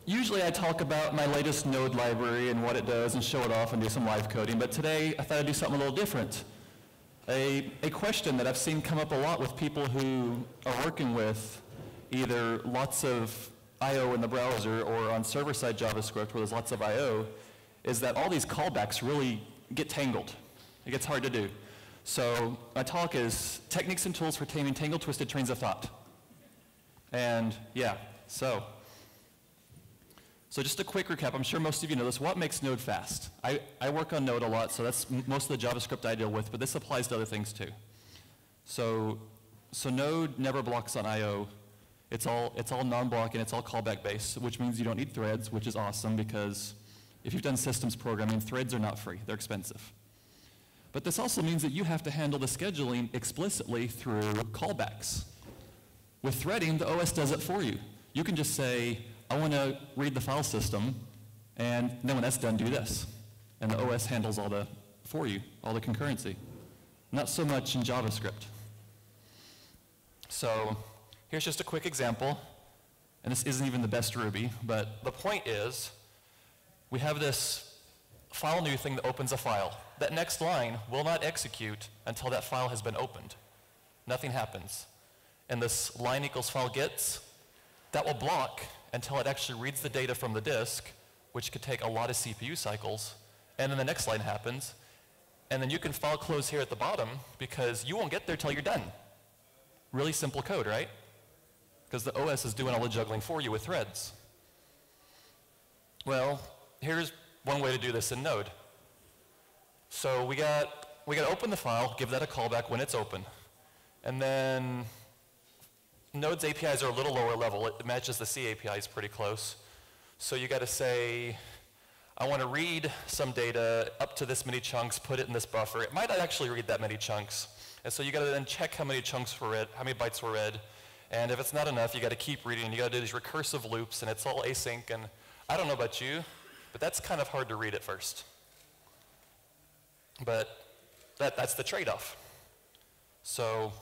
usually I talk about my latest Node library and what it does and show it off and do some live coding, but today I thought I'd do something a little different. A question that I've seen come up a lot with people who are working with either lots of I/O in the browser or on server-side JavaScript where there's lots of I/O, is that all these callbacks really get tangled. It gets hard to do. So my talk is techniques and tools for taming tangled, twisted trains of thought. And yeah, so just a quick recap. I'm sure most of you know this. What makes Node fast? I work on Node a lot, so that's most of the JavaScript I deal with, but this applies to other things too. So Node never blocks on I/O. It's all non-blocking, it's all callback based, which means you don't need threads, which is awesome because if you've done systems programming, threads are not free, they're expensive. But this also means that you have to handle the scheduling explicitly through callbacks. With threading, the OS does it for you. You can just say, I want to read the file system, and then when that's done, do this. And the OS handles for you, all the concurrency. Not so much in JavaScript. So here's just a quick example, and this isn't even the best Ruby, but the point is, we have this file new thing that opens a file. That next line will not execute until that file has been opened. Nothing happens. And this line equals file gets, that will block until it actually reads the data from the disk, which could take a lot of CPU cycles, and then the next line happens, and then you can file close here at the bottom because you won't get there till you're done. Really simple code, right? Because the OS is doing all the juggling for you with threads. Well, here's one way to do this in Node. So we got to open the file, give that a callback when it's open, and then Node's APIs are a little lower level. It matches the C APIs pretty close. So you got to say, I want to read some data up to this many chunks, put it in this buffer. It might not actually read that many chunks. And so you got to then check how many chunks were read, how many bytes were read. And if it's not enough, you got to keep reading. And you got to do these recursive loops, and it's all async. And I don't know about you, but that's kind of hard to read at first. But that's the trade-off. So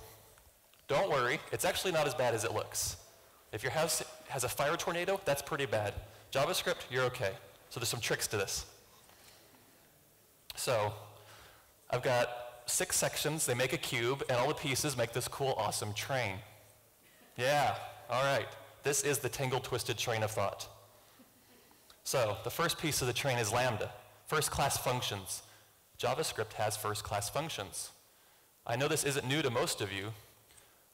don't worry, it's actually not as bad as it looks. If your house has a fire tornado, that's pretty bad. JavaScript, you're okay. So there's some tricks to this. So I've got 6 sections, they make a cube, and all the pieces make this cool, awesome train. Yeah, all right. This is the tangled, twisted train of thought. So the first piece of the train is Lambda, first-class functions. JavaScript has first-class functions. I know this isn't new to most of you,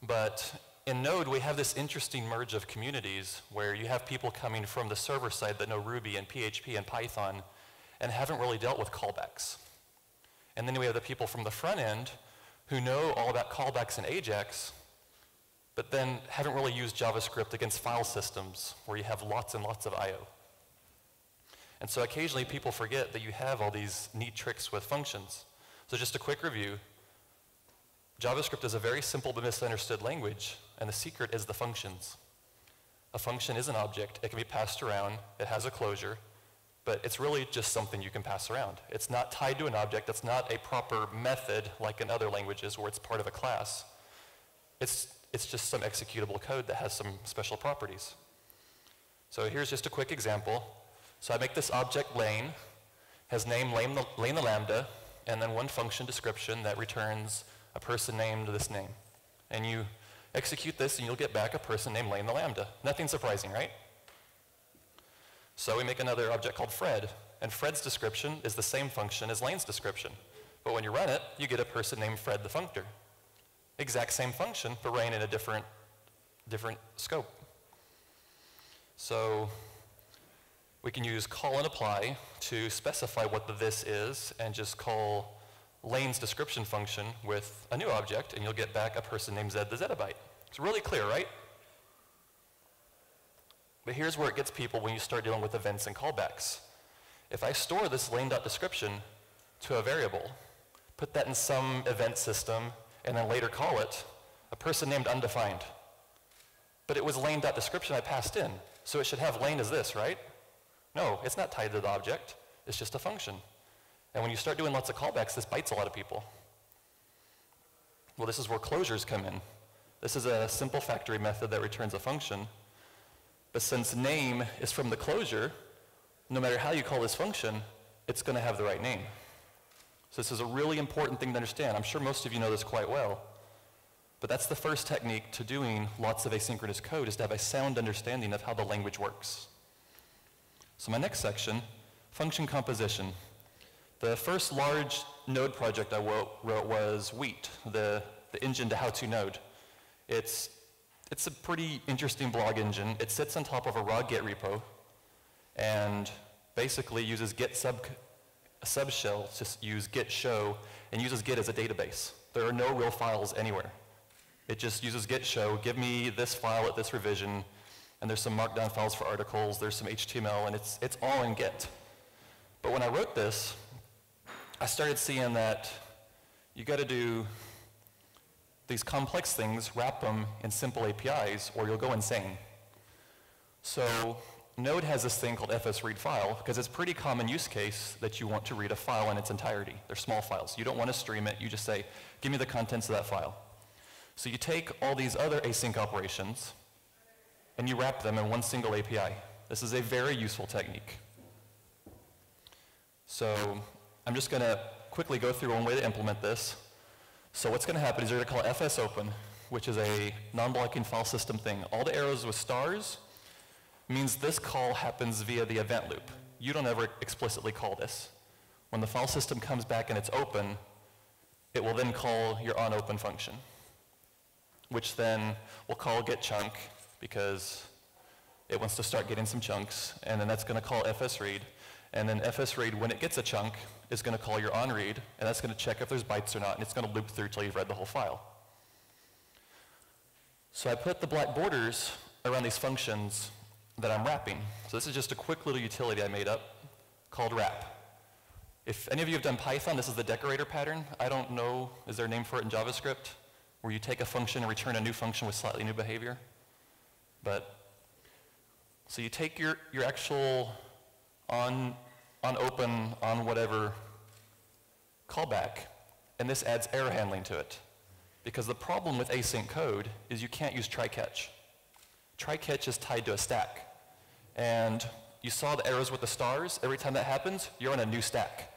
but in Node, we have this interesting merge of communities where you have people coming from the server side that know Ruby and PHP and Python and haven't really dealt with callbacks. And then we have the people from the front end who know all about callbacks and AJAX, but then haven't really used JavaScript against file systems where you have lots and lots of I/O. And so occasionally people forget that you have all these neat tricks with functions. So just a quick review. JavaScript is a very simple but misunderstood language, and the secret is the functions. A function is an object. It can be passed around. It has a closure, but it's really just something you can pass around. It's not tied to an object. It's not a proper method like in other languages where it's part of a class. It's just some executable code that has some special properties. So here's just a quick example. So I make this object lane, has name lane the lambda, and then one function description that returns a person named this name. And you execute this and you'll get back a person named lane the lambda. Nothing surprising, right? So we make another object called Fred, and Fred's description is the same function as lane's description. But when you run it, you get a person named Fred the functor. Exact same function, but running in a different scope. So we can use call and apply to specify what the this is and just call lane's description function with a new object, and you'll get back a person named Zed the zettabyte. It's really clear, right? But here's where it gets people when you start dealing with events and callbacks. If I store this lane.description to a variable, put that in some event system, and then later call it, a person named undefined. But it was lane.description I passed in, so it should have lane as this, right? No, it's not tied to the object. It's just a function. And when you start doing lots of callbacks, this bites a lot of people. Well, this is where closures come in. This is a simple factory method that returns a function. But since name is from the closure, no matter how you call this function, it's going to have the right name. So this is a really important thing to understand. I'm sure most of you know this quite well. But that's the first technique to doing lots of asynchronous code, is to have a sound understanding of how the language works. So my next section, function composition. The first large Node project I wrote was Wheat, the engine to how-to Node. It's a pretty interesting blog engine. It sits on top of a raw Git repo and basically uses Git subshell to use Git show and uses Git as a database. There are no real files anywhere. It just uses Git show, give me this file at this revision, and there's some markdown files for articles, there's some HTML, and it's all in Git. But when I wrote this, I started seeing that you got to do these complex things, wrap them in simple APIs, or you'll go insane. So Node has this thing called fsReadFile, because it's a pretty common use case that you want to read a file in its entirety. They're small files. You don't want to stream it. You just say, give me the contents of that file. So you take all these other async operations, and you wrap them in one single API. This is a very useful technique. So I'm just going to quickly go through one way to implement this. So what's going to happen is you're going to call fsopen, which is a non-blocking file system thing. All the arrows with stars means this call happens via the event loop. You don't ever explicitly call this. When the file system comes back and it's open, it will then call your onOpen function, which then will call getChunk because it wants to start getting some chunks, and then that's going to call fsRead, and then fsRead, when it gets a chunk, is going to call your onRead, and that's going to check if there's bytes or not, and it's going to loop through till you've read the whole file. So I put the black borders around these functions that I'm wrapping. So this is just a quick little utility I made up called wrap. If any of you have done Python, this is the decorator pattern. I don't know, is there a name for it in JavaScript? Where you take a function and return a new function with slightly new behavior. But, so you take your actual onOpen, on whatever callback, and this adds error handling to it. Because the problem with async code is you can't use try-catch. Try-catch is tied to a stack. And you saw the arrows with the stars. Every time that happens, you're on a new stack.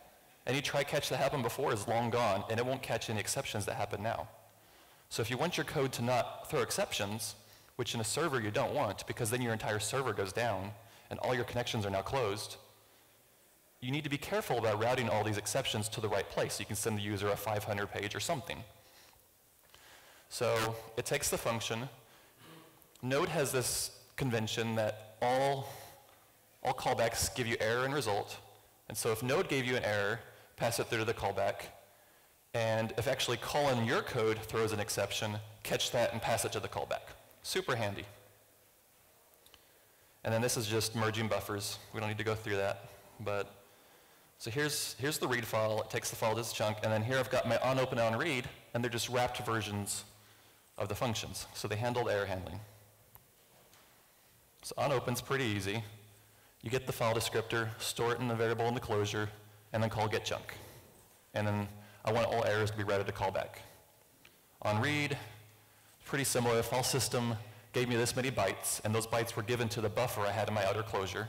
Any try-catch that happened before is long gone, and it won't catch any exceptions that happen now. So if you want your code to not throw exceptions, which in a server you don't want, because then your entire server goes down, and all your connections are now closed, you need to be careful about routing all these exceptions to the right place. So you can send the user a 500 page or something. So it takes the function. Node has this convention that all callbacks give you error and result. And so if Node gave you an error, pass it through to the callback. And if actually calling your code throws an exception, catch that and pass it to the callback. Super handy. And then this is just merging buffers. We don't need to go through that. But so here's the read file. It takes the file to this chunk. And then here I've got my onOpen and onRead, and they're just wrapped versions of the functions. So they handle error handling. So onOpen's pretty easy. You get the file descriptor, store it in the variable in the closure, and then call getChunk. And then I want all errors to be routed to callback. OnRead, pretty similar. File system gave me this many bytes, and those bytes were given to the buffer I had in my outer closure.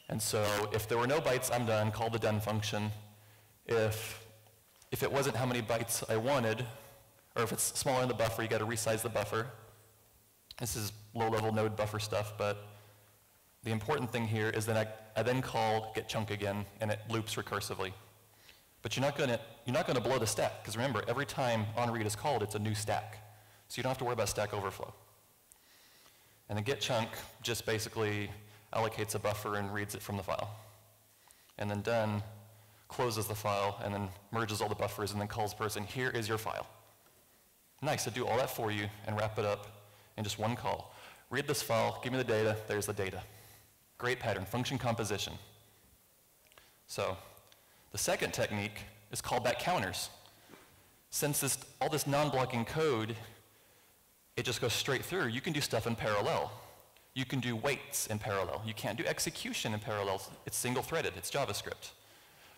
And so if there were no bytes, I'm done. Call the done function. If it wasn't how many bytes I wanted, or if it's smaller in the buffer, you got to resize the buffer. This is low-level Node buffer stuff, but the important thing here is that I then call getChunk again, and it loops recursively. But you're not going to blow the stack, because remember, every time onRead is called, it's a new stack. So you don't have to worry about stack overflow. And then getChunk just basically allocates a buffer and reads it from the file. And then done closes the file, and then merges all the buffers, and then calls person, here is your file. Nice to do all that for you and wrap it up in just one call. Read this file, give me the data, there's the data. Great pattern, function composition. So the second technique is callback counters. Since all this non-blocking code, it just goes straight through, you can do stuff in parallel. You can do waits in parallel. You can't do execution in parallel. It's single-threaded, it's JavaScript.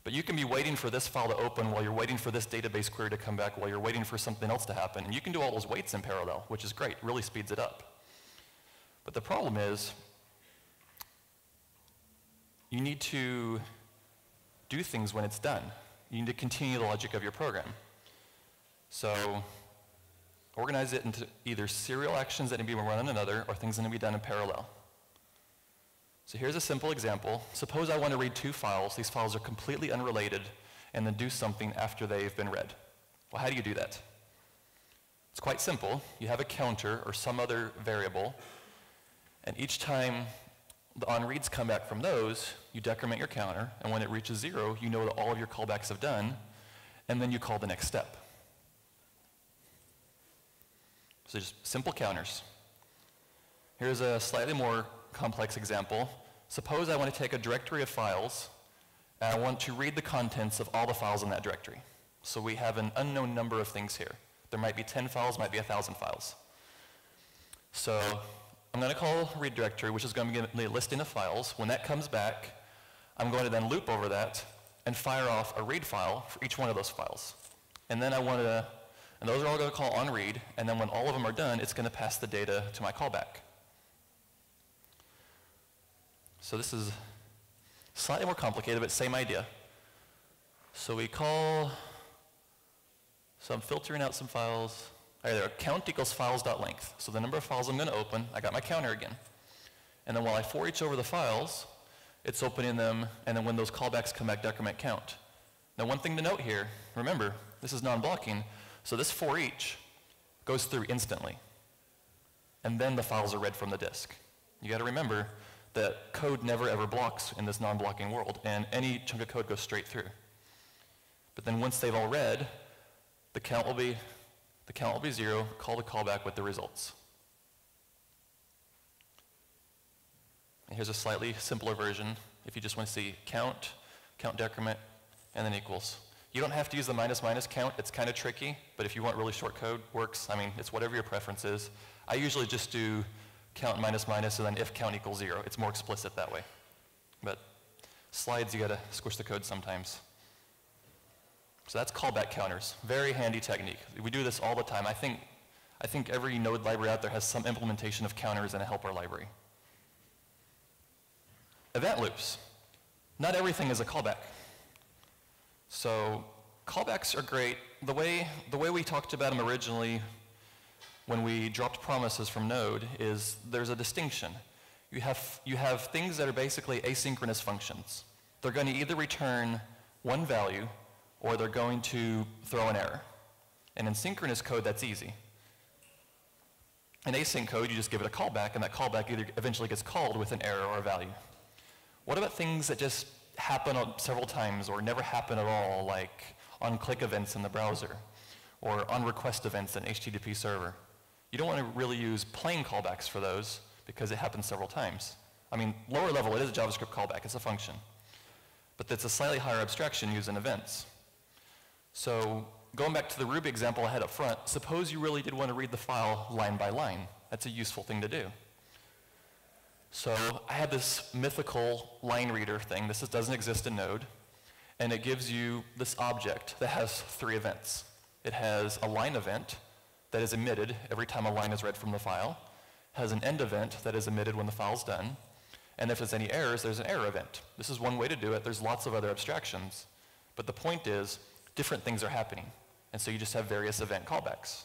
But you can be waiting for this file to open while you're waiting for this database query to come back, while you're waiting for something else to happen. And you can do all those waits in parallel, which is great, really speeds it up. But the problem is, you need to do things when it's done. You need to continue the logic of your program. So organize it into either serial actions that need to be run on another or things that need to be done in parallel. So here's a simple example. Suppose I want to read two files. These files are completely unrelated, and then do something after they've been read. Well, how do you do that? It's quite simple. You have a counter or some other variable, and each time the onReads come back from those, you decrement your counter, and when it reaches 0, you know that all of your callbacks have done, and then you call the next step. So just simple counters. Here's a slightly more complex example. Suppose I want to take a directory of files, and I want to read the contents of all the files in that directory. So we have an unknown number of things here. There might be 10 files, might be 1,000 files. So I'm going to call read directory, which is going to give me a listing of files. When that comes back, I'm going to then loop over that and fire off a read file for each one of those files. And then and those are all going to call on read, and then when all of them are done, it's going to pass the data to my callback. So this is slightly more complicated, but same idea. So I'm filtering out some files. There, count equals files.length. So the number of files I'm going to open, I got my counter again. And then while I for each over the files, it's opening them, and then when those callbacks come back, decrement count. Now one thing to note here, remember, this is non-blocking, so this for each goes through instantly. And then the files are read from the disk. You got to remember that code never ever blocks in this non-blocking world, and any chunk of code goes straight through. But then once they've all read, the count will be 0, call the callback with the results. And here's a slightly simpler version. If you just want to see count decrement, and then equals. You don't have to use the minus count. It's kind of tricky, but if you want really short code, works. I mean, it's whatever your preference is. I usually just do count minus, and then if count equals 0. It's more explicit that way. But slides, you got to squish the code sometimes. So that's callback counters. Very handy technique. We do this all the time. I think every node library out there has some implementation of counters in a helper library. Event loops. Not everything is a callback. So callbacks are great. The way we talked about them originally when we dropped promises from Node is there's a distinction. You have things that are basically asynchronous functions. They're going to either return one value or they're going to throw an error. And in synchronous code, that's easy. In async code, you just give it a callback, and that callback either eventually gets called with an error or a value. What about things that just happen several times or never happen at all, like on-click events in the browser or on-request events in HTTP server? You don't want to really use plain callbacks for those because it happens several times. I mean, lower level, it is a JavaScript callback. It's a function. But it's a slightly higher abstraction using events. So going back to the Ruby example I had up front, suppose you really did want to read the file line by line. That's a useful thing to do. So I had this mythical line reader thing. This doesn't exist in Node. And it gives you this object that has 3 events. It has a line event that is emitted every time a line is read from the file, has an end event that is emitted when the file's done, and if there's any errors, there's an error event. This is one way to do it. There's lots of other abstractions. But the point is, different things are happening. And so you just have various event callbacks.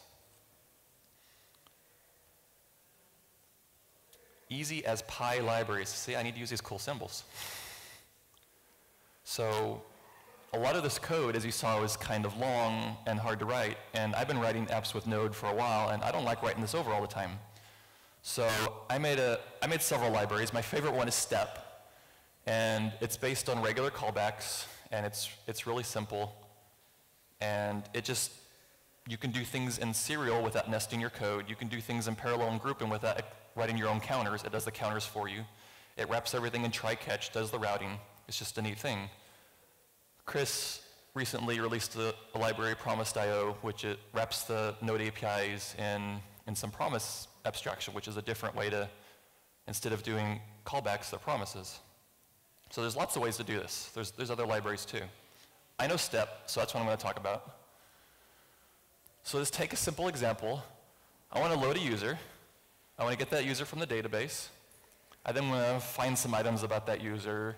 Easy as pie libraries. See, I need to use these cool symbols. So a lot of this code, as you saw, is kind of long and hard to write. And I've been writing apps with Node for a while, and I don't like writing this over all the time. So I made several libraries. My favorite one is Step. And it's based on regular callbacks, and it's really simple. And you can do things in serial without nesting your code. You can do things in parallel and grouping without writing your own counters. It does the counters for you. It wraps everything in try-catch, does the routing. It's just a neat thing. Chris recently released a library, Promise.io, which it wraps the Node APIs in some promise abstraction, which is a different way to, instead of doing callbacks, they're promises. So there's lots of ways to do this. There's other libraries too. I know Step, so that's what I'm going to talk about. So let's take a simple example. I want to load a user, I want to get that user from the database. I then want to find some items about that user.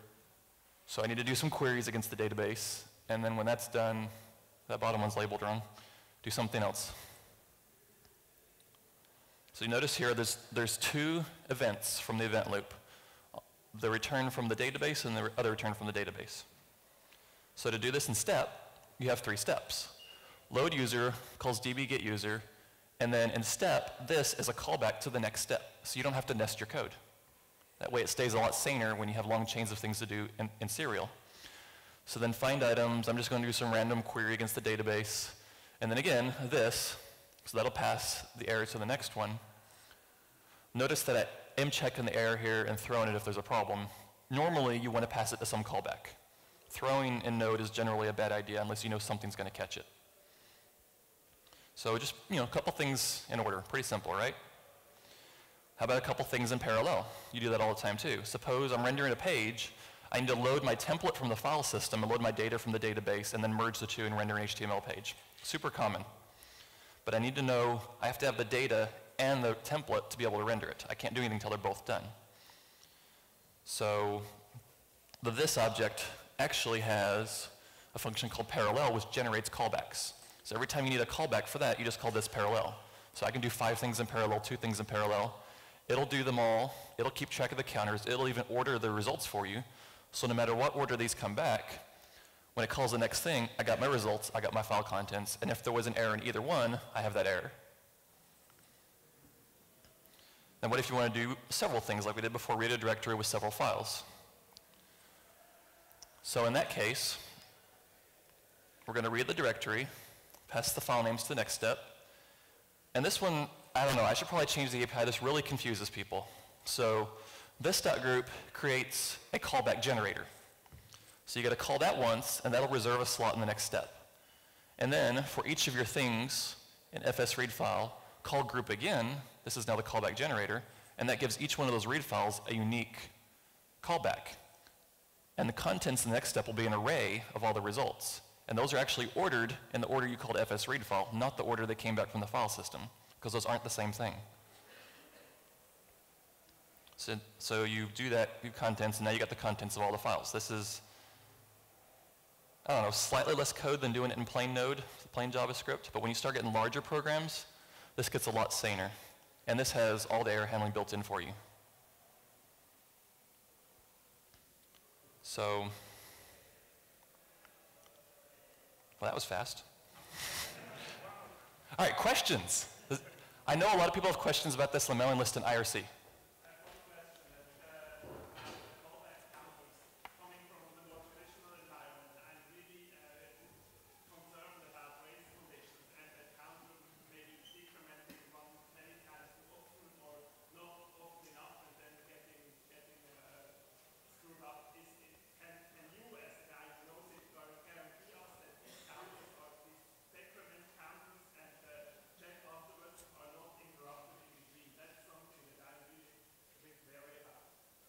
So I need to do some queries against the database. And then when that's done, that bottom one's labeled wrong, do something else. So you notice here there's two events from the event loop. The return from the database and the other return from the database. So to do this in step, you have 3 steps. Load user calls db get user, and then in step, this is a callback to the next step. So you don't have to nest your code. That way it stays a lot saner when you have long chains of things to do in serial. So then find items, I'm just going to do some random query against the database. And then again, this, so that'll pass the error to the next one. Notice that I am checking the error here and throwing it if there's a problem. Normally, you want to pass it to some callback. Throwing in Node is generally a bad idea unless you know something's going to catch it. So just, a couple things in order. Pretty simple, right? How about a couple things in parallel? You do that all the time too. Suppose I'm rendering a page. I need to load my template from the file system and load my data from the database and then merge the two and render an HTML page. Super common. But I need to know, I have to have the data and the template to be able to render it. I can't do anything until they're both done. So the this object actually has a function called parallel, which generates callbacks. So every time you need a callback for that, you just call this parallel. So I can do 5 things in parallel, 2 things in parallel. It'll do them all. It'll keep track of the counters. It'll even order the results for you. So no matter what order these come back, when it calls the next thing, I got my results, I got my file contents, and if there was an error in either one, I have that error. And what if you want to do several things like we did before, read a directory with several files? So in that case, we're going to read the directory, pass the file names to the next step. And this one, I don't know, I should probably change the API. This really confuses people. So this.group creates a callback generator. So you got to call that once, and that'll reserve a slot in the next step. And then for each of your things in fs read file, call group again. This is now the callback generator, and that gives each one of those read files a unique callback. And the contents in the next step will be an array of all the results. And those are actually ordered in the order you called fs read file, not the order that came back from the file system, because those aren't the same thing. So you do that, do contents, and now you got the contents of all the files. This is, I don't know, slightly less code than doing it in plain Node, plain JavaScript, but when you start getting larger programs, this gets a lot saner. And this has all the error handling built in for you. So, well, that was fast. All right, questions. I know a lot of people have questions about this on the mailing list in IRC.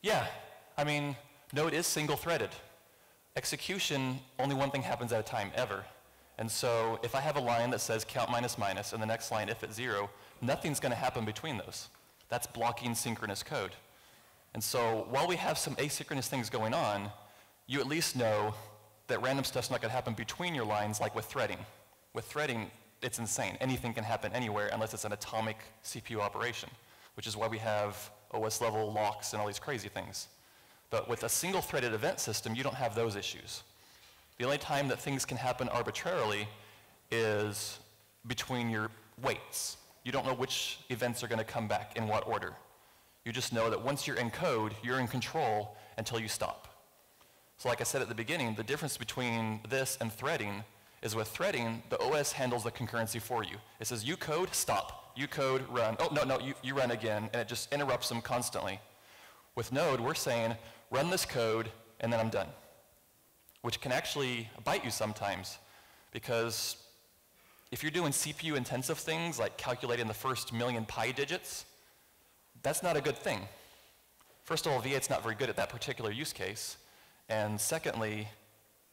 Yeah, I mean, Node is single-threaded. Execution, only one thing happens at a time, ever. And so if I have a line that says count minus minus, and the next line if it's 0, nothing's going to happen between those. That's blocking synchronous code. And so while we have some asynchronous things going on, you at least know that random stuff's not going to happen between your lines like with threading. With threading, it's insane. Anything can happen anywhere unless it's an atomic CPU operation, which is why we have OS-level locks and all these crazy things. But with a single-threaded event system, you don't have those issues. The only time that things can happen arbitrarily is between your waits. You don't know which events are going to come back in what order. You just know that once you're in code, you're in control until you stop. So like I said at the beginning, the difference between this and threading is with threading, the OS handles the concurrency for you. It says, you code, stop. You code, run. Oh, no, you run again, and it just interrupts them constantly. With Node, we're saying, run this code, and then I'm done, which can actually bite you sometimes, because if you're doing CPU-intensive things, like calculating the first million pi digits, that's not a good thing. First of all, V8's not very good at that particular use case, and secondly,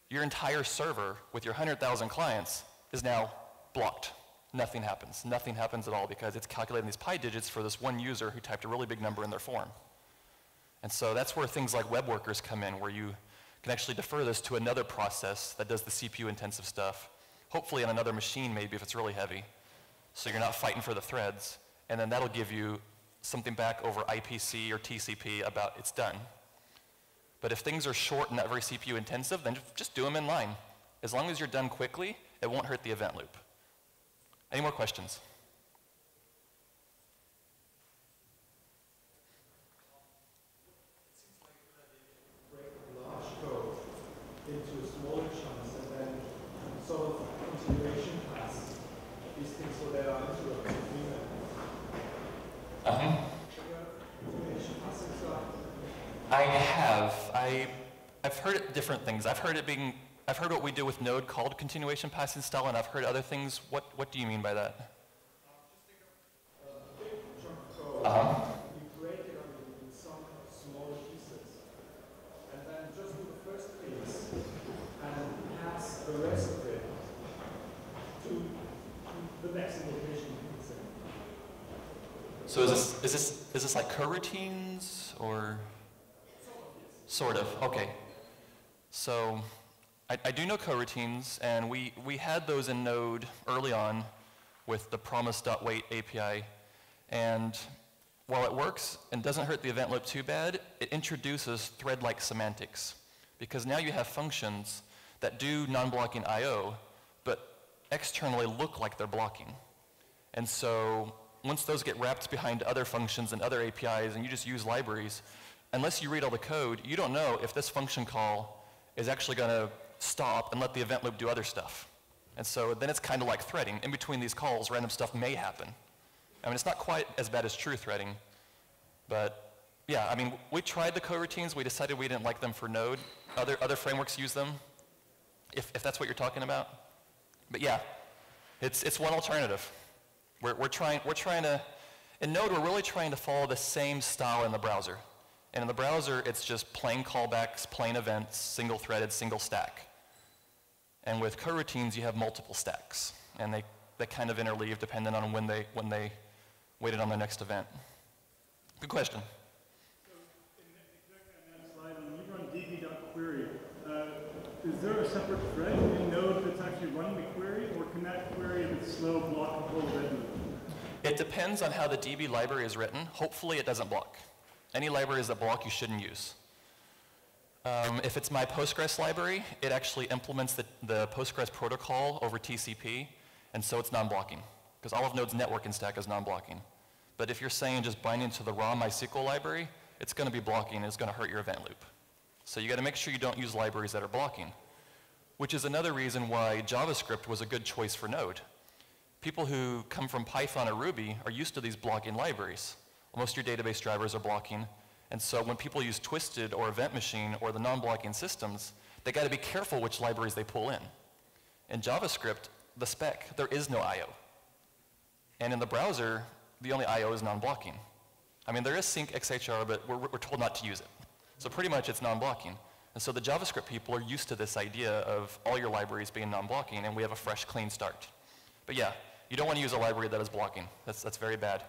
your entire server with your 100,000 clients is now blocked. nothing happens. Nothing happens at all because it's calculating these pi digits for this one user who typed a really big number in their form. And so that's where things like web workers come in, where you can actually defer this to another process that does the CPU-intensive stuff, hopefully on another machine maybe if it's really heavy, so you're not fighting for the threads, and then that'll give you something back over IPC or TCP about it's done. But if things are short and not very CPU-intensive, then just do them in line. As long as you're done quickly, it won't hurt the event loop. Any more questions? Into smaller chunks and then sort of continuation pass these things so they are interrupted between them. Continuation passing stuff. I have. I've heard it different things. I've heard what we do with Node called continuation passing style, and I've heard other things. What do you mean by that? Just think of a big chunk of code. You break it up in some smaller pieces, and then just do the first piece and pass the rest of it to the next invocation you can say. So is this like coroutines or? Sort of, okay. So I do know coroutines, and we had those in Node early on with the promise.wait API. And while it works and doesn't hurt the event loop too bad, it introduces thread-like semantics. Because now you have functions that do non-blocking I/O, but externally look like they're blocking. And so once those get wrapped behind other functions and other APIs, and you just use libraries, unless you read all the code, you don't know if this function call is actually going to stop and let the event loop do other stuff. And so then it's kind of like threading. In between these calls, random stuff may happen. I mean, it's not quite as bad as true threading, but yeah, I mean, we tried the coroutines. We decided we didn't like them for Node. Other frameworks use them, if that's what you're talking about. But yeah, it's one alternative. We're trying to, in Node, we're really trying to follow the same style in the browser. And in the browser, it's just plain callbacks, plain events, single-threaded, single stack. And with coroutines, you have multiple stacks. And they kind of interleave depending on when they waited on their next event. Good question. So exactly on that slide, when you run db.query, is there a separate thread in Node that's actually running the query, or can that query, if it's slow, block the whole event loop? It depends on how the DB library is written. Hopefully, it doesn't block. Any libraries that block, you shouldn't use. If it's my Postgres library, it actually implements the Postgres protocol over TCP, and so it's non-blocking, because all of Node's networking stack is non-blocking. But if you're saying just binding to the raw MySQL library, it's going to be blocking, and it's going to hurt your event loop. So you got to make sure you don't use libraries that are blocking, which is another reason why JavaScript was a good choice for Node. People who come from Python or Ruby are used to these blocking libraries. Most of your database drivers are blocking, and so when people use Twisted or Event Machine or the non-blocking systems, they got to be careful which libraries they pull in. In JavaScript, the spec, there is no I/O. And in the browser, the only I/O is non-blocking. I mean, there is sync XHR, but we're told not to use it. So pretty much it's non-blocking. And so the JavaScript people are used to this idea of all your libraries being non-blocking, and we have a fresh, clean start. But yeah, you don't want to use a library that is blocking. That's very bad.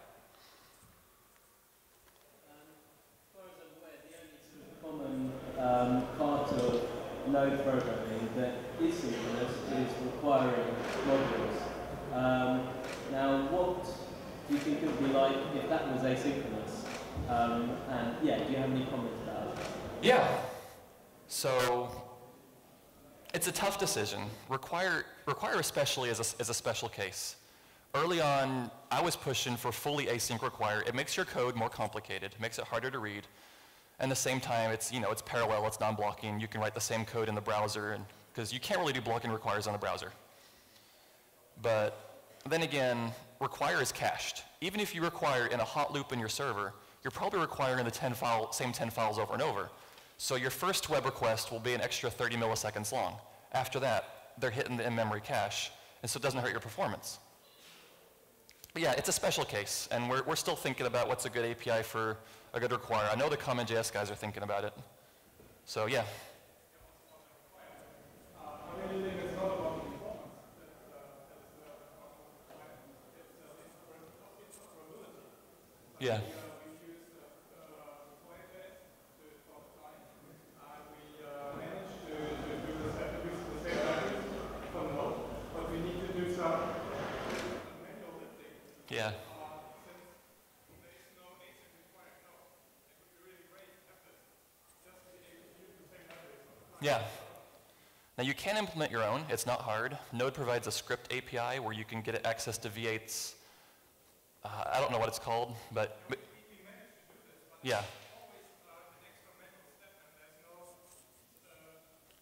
Common part of Node programming that is synchronous is requiring modules. Now, what do you think it would be like if that was asynchronous? And yeah, do you have any comments about it? Yeah. So it's a tough decision. Require especially is a special case. Early on, I was pushing for fully async require. It makes your code more complicated. It makes it harder to read. And at the same time, it's parallel, it's non-blocking. You can write the same code in the browser, because you can't really do blocking requires on the browser. But then again, require is cached. Even if you require in a hot loop in your server, you're probably requiring the same 10 files over and over. So your first web request will be an extra 30 milliseconds long. After that, they're hitting the in-memory cache, and so it doesn't hurt your performance. But yeah, it's a special case, and we're still thinking about what's a good API for a good require. I know the Common.js guys are thinking about it. So yeah. Yeah. We use Firebase to talk time, and we managed to do the same values for node, but we need to do some manual lifting. Yeah. Since there is no async required node, it would be really great to have this, just to be able to use the same values. Yeah. Now you can implement your own. It's not hard. Node provides a script API where you can get access to V8's, I don't know what it's called, but We managed to do this, but yeah. always an extra manual step, and there's no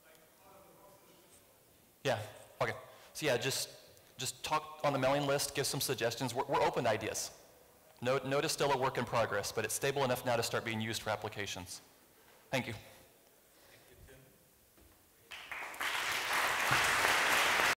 like out of the box solution. Yeah. Okay. So yeah, just talk on the mailing list, give some suggestions. We're open to ideas. Node is still a work in progress, but it's stable enough now to start being used for applications. Thank you.